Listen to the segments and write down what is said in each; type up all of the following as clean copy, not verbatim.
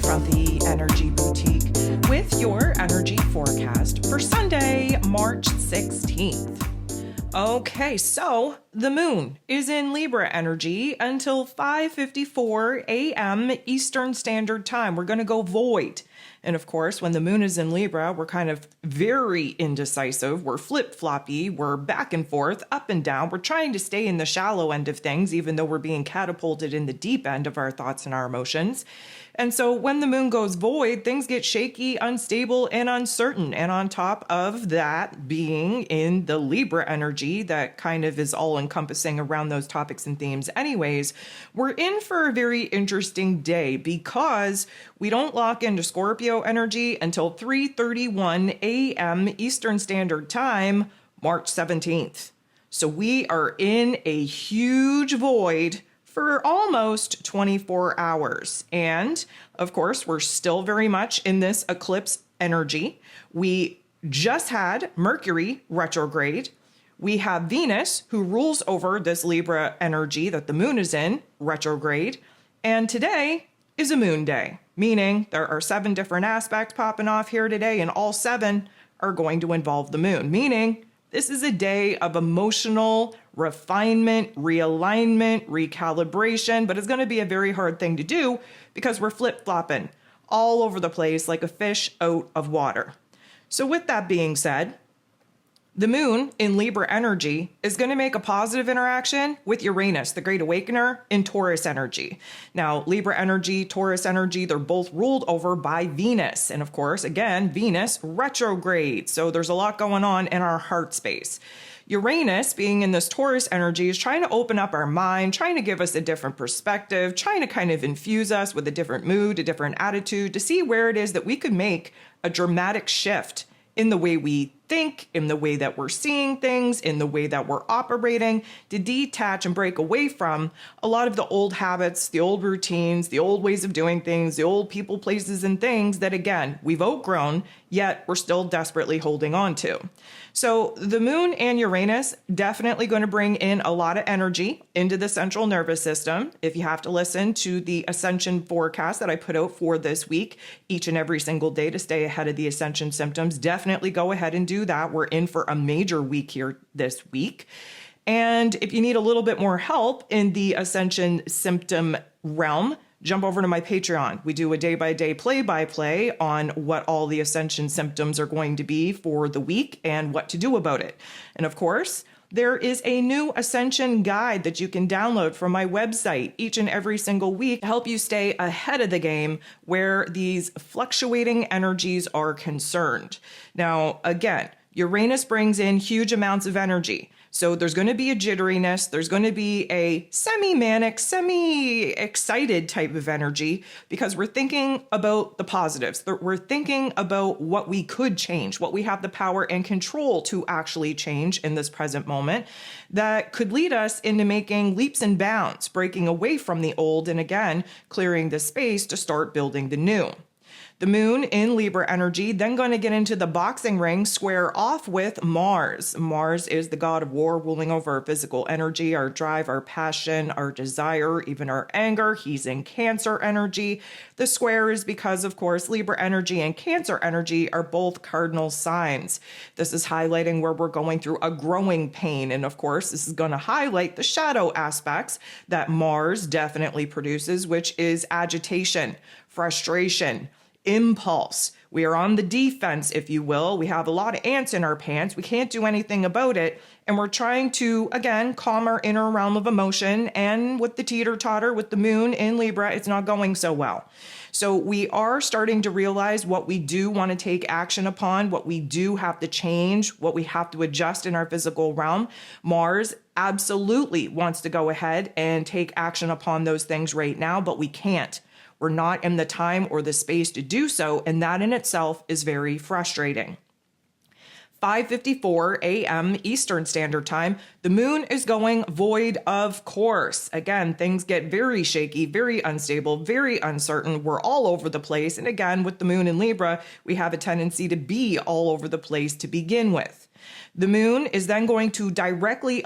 Ashley from the Energy Boutique with your energy forecast for Sunday, March 16th. Okay, so the moon is in Libra energy until 5:54 a.m. Eastern Standard Time. We're going to go void. And of course, when the moon is in Libra, we're kind of very indecisive. We're flip-floppy. We're back and forth, up and down. We're trying to stay in the shallow end of things, even though we're being catapulted in the deep end of our thoughts and our emotions. And so when the moon goes void, things get shaky, unstable, and uncertain. And on top of that, being in the Libra energy that kind of is all encompassing around those topics and themes anyways, we're in for a very interesting day because we don't lock into Scorpio energy until 3:31 a.m. Eastern Standard Time, March 17th. So we are in a huge void for almost 24 hours. And of course, we're still very much in this eclipse energy. We just had Mercury retrograde. We have Venus, who rules over this Libra energy that the moon is in, retrograde. And today is a moon day, meaning there are 7 different aspects popping off here today, and all 7 are going to involve the moon, meaning this is a day of emotional refinement, realignment, recalibration, but it's going to be a very hard thing to do because we're flip-flopping all over the place like a fish out of water. So with that being said, the moon in Libra energy is going to make a positive interaction with Uranus, the Great Awakener, in Taurus energy. Now, Libra energy, Taurus energy, they're both ruled over by Venus. And of course, again, Venus retrograde. So there's a lot going on in our heart space. Uranus, being in this Taurus energy, is trying to open up our mind, trying to give us a different perspective, trying to kind of infuse us with a different mood, a different attitude, to see where it is that we could make a dramatic shift in the way we think, in the way that we're seeing things, in the way that we're operating, to detach and break away from a lot of the old habits, the old routines, the old ways of doing things, the old people, places, and things that, again, we've outgrown, yet we're still desperately holding on to. So the moon and Uranus definitely going to bring in a lot of energy into the central nervous system. If you have to listen to the Ascension forecast that I put out for this week, each and every single day to stay ahead of the Ascension symptoms, definitely go ahead and do that. We're in for a major week here this week. And if you need a little bit more help in the Ascension symptom realm, jump over to my Patreon. We do a day-by-day play-by-play on what all the Ascension symptoms are going to be for the week and what to do about it. And of course, there is a new Ascension guide that you can download from my website each and every single week to help you stay ahead of the game where these fluctuating energies are concerned. Now, again, Uranus brings in huge amounts of energy. So there's going to be a jitteriness. There's going to be a semi-manic, semi-excited type of energy because we're thinking about the positives. We're thinking about what we could change, what we have the power and control to actually change in this present moment that could lead us into making leaps and bounds, breaking away from the old and again, clearing the space to start building the new. The moon in Libra energy, then going to get into the boxing ring, square off with Mars. Mars is the god of war, ruling over our physical energy, our drive, our passion, our desire, even our anger. He's in Cancer energy. The square is because, of course, Libra energy and Cancer energy are both cardinal signs. This is highlighting where we're going through a growing pain. And of course, this is going to highlight the shadow aspects that Mars definitely produces, which is agitation, frustration, impulse. We are on the defense, if you will. We have a lot of ants in our pants. We can't do anything about it. And we're trying to, again, calm our inner realm of emotion. And with the teeter-totter, with the moon in Libra, it's not going so well. So we are starting to realize what we do want to take action upon, what we do have to change, what we have to adjust in our physical realm. Mars absolutely wants to go ahead and take action upon those things right now, but we can't. We're not in the time or the space to do so, and that in itself is very frustrating. 5:54 a.m. Eastern Standard Time, the moon is going void, of course. Again, things get very shaky, very unstable, very uncertain. We're all over the place. And again, with the moon in Libra, we have a tendency to be all over the place to begin with. The moon is then going to directly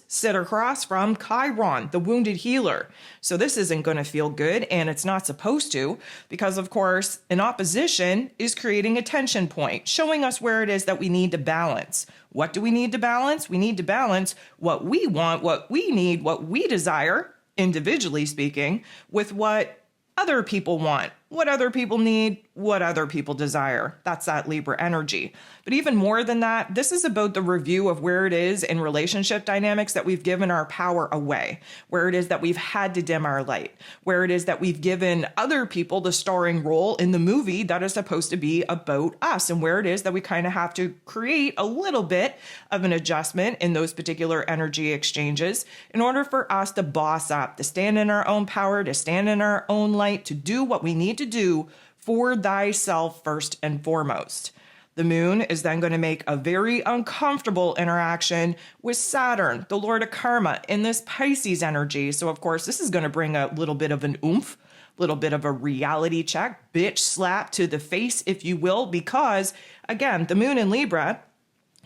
sit across from Chiron, the wounded healer. So this isn't going to feel good, and it's not supposed to, because of course, an opposition is creating a tension point, showing us where it is that we need to balance. What do we need to balance? We need to balance what we want, what we need, what we desire, individually speaking, with what other people want, what other people need, what other people desire. That's that Libra energy. But even more than that, this is about the review of where it is in relationship dynamics that we've given our power away, where it is that we've had to dim our light, where it is that we've given other people the starring role in the movie that is supposed to be about us, and where it is that we kind of have to create a little bit of an adjustment in those particular energy exchanges in order for us to boss up, to stand in our own power, to stand in our own light, to do what we need to do for thyself first and foremost. The moon is then going to make a very uncomfortable interaction with Saturn, the Lord of Karma, in this Pisces energy. So, of course, this is going to bring a little bit of an oomph, a little bit of a reality check, bitch slap to the face, if you will, because, again, the moon in Libra,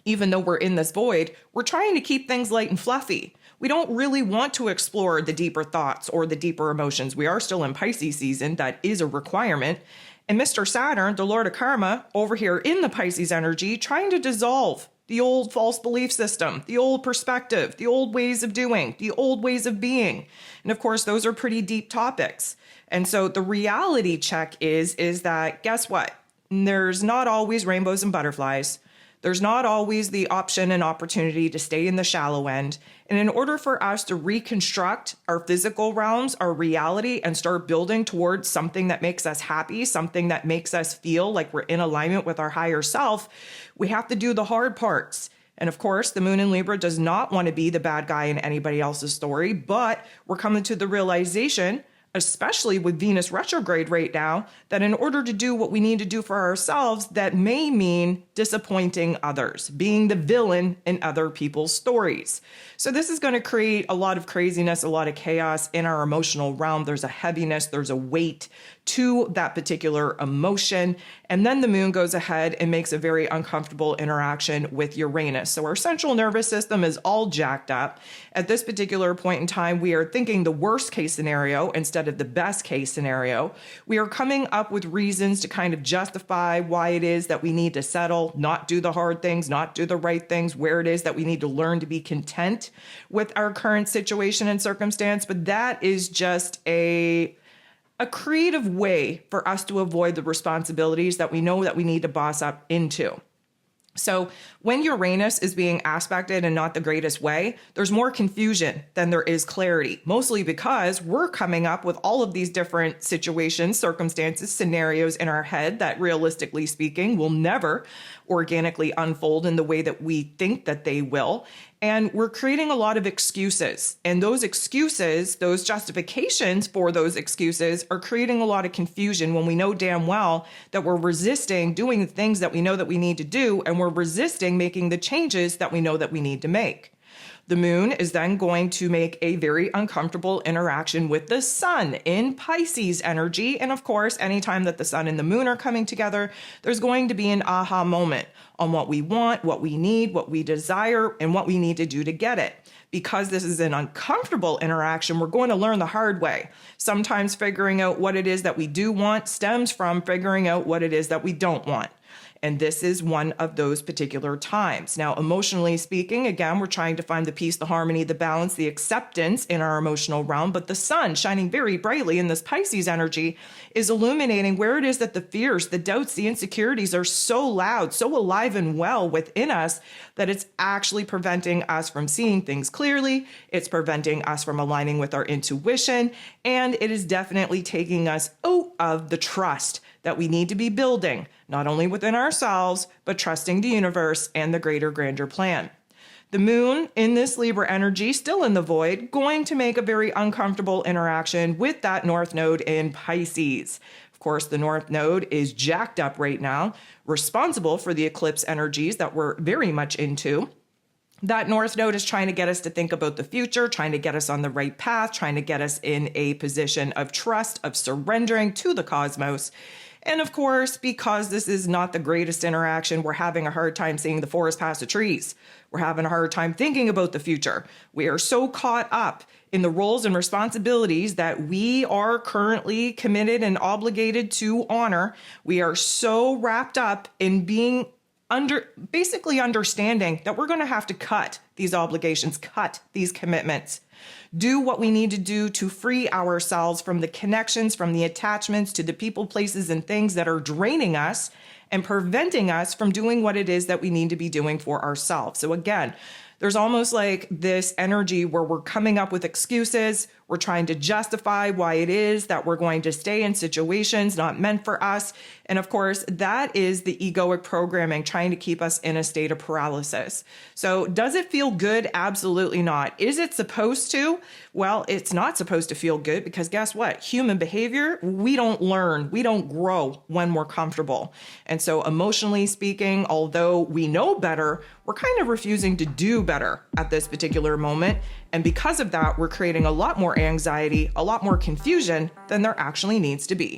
even though we're in this void, we're trying to keep things light and fluffy. We don't really want to explore the deeper thoughts or the deeper emotions. We are still in Pisces season. That is a requirement. And Mr. Saturn, the Lord of Karma, over here in the Pisces energy, trying to dissolve the old false belief system, the old perspective, the old ways of doing, the old ways of being. And of course, those are pretty deep topics. And so the reality check is that, guess what? There's not always rainbows and butterflies. There's not always the option and opportunity to stay in the shallow end. And in order for us to reconstruct our physical realms, our reality, and start building towards something that makes us happy, something that makes us feel like we're in alignment with our higher self, we have to do the hard parts. And of course, the moon in Libra does not want to be the bad guy in anybody else's story, but we're coming to the realization, especially with Venus retrograde right now, that in order to do what we need to do for ourselves, that may mean disappointing others, being the villain in other people's stories. So this is going to create a lot of craziness, a lot of chaos in our emotional realm. There's a heaviness, there's a weight to that particular emotion. And then the moon goes ahead and makes a very uncomfortable interaction with Uranus. So our central nervous system is all jacked up. At this particular point in time, we are thinking the worst case scenario instead of the best case scenario. We are coming up with reasons to kind of justify why it is that we need to settle, not do the hard things, not do the right things, where it is that we need to learn to be content with our current situation and circumstance. But that is just a creative way for us to avoid the responsibilities that we know that we need to boss up into. So when Uranus is being aspected in not the greatest way, there's more confusion than there is clarity, mostly because we're coming up with all of these different situations, circumstances, scenarios in our head that realistically speaking will never organically unfold in the way that we think that they will. And we're creating a lot of excuses. And those excuses, those justifications for those excuses are creating a lot of confusion when we know damn well that we're resisting doing the things that we know that we need to do, and we're resisting making the changes that we know that we need to make. The moon is then going to make a very uncomfortable interaction with the sun in Pisces energy. And of course, anytime that the sun and the moon are coming together, there's going to be an aha moment on what we want, what we need, what we desire, and what we need to do to get it. Because this is an uncomfortable interaction, we're going to learn the hard way. Sometimes figuring out what it is that we do want stems from figuring out what it is that we don't want. And this is one of those particular times. Now, emotionally speaking, again, we're trying to find the peace, the harmony, the balance, the acceptance in our emotional realm. But the sun shining very brightly in this Pisces energy is illuminating where it is that the fears, the doubts, the insecurities are so loud, so alive and well within us that it's actually preventing us from seeing things clearly. It's preventing us from aligning with our intuition. And it is definitely taking us out of the trust that we need to be building, not only within ourselves, but trusting the universe and the greater grander plan. The moon in this Libra energy, still in the void, going to make a very uncomfortable interaction with that North Node in Pisces. Of course, the North Node is jacked up right now, responsible for the eclipse energies that we're very much into. That North Node is trying to get us to think about the future, trying to get us on the right path, trying to get us in a position of trust, of surrendering to the cosmos. And of course, because this is not the greatest interaction, we're having a hard time seeing the forest past the trees. We're having a hard time thinking about the future. We are so caught up in the roles and responsibilities that we are currently committed and obligated to honor. We are so wrapped up in being basically understanding that we're going to have to cut these obligations, cut these commitments, do what we need to do to free ourselves from the connections, from the attachments to the people, places, and things that are draining us and preventing us from doing what it is that we need to be doing for ourselves. So again, there's almost like this energy where we're coming up with excuses. We're trying to justify why it is that we're going to stay in situations not meant for us. And of course, that is the egoic programming trying to keep us in a state of paralysis. So does it feel good? Absolutely not. Is it supposed to? Well, it's not supposed to feel good because guess what? Human behavior, we don't learn, we don't grow when we're comfortable. And so emotionally speaking, although we know better, we're kind of refusing to do better at this particular moment. And because of that, we're creating a lot more anxiety, a lot more confusion than there actually needs to be.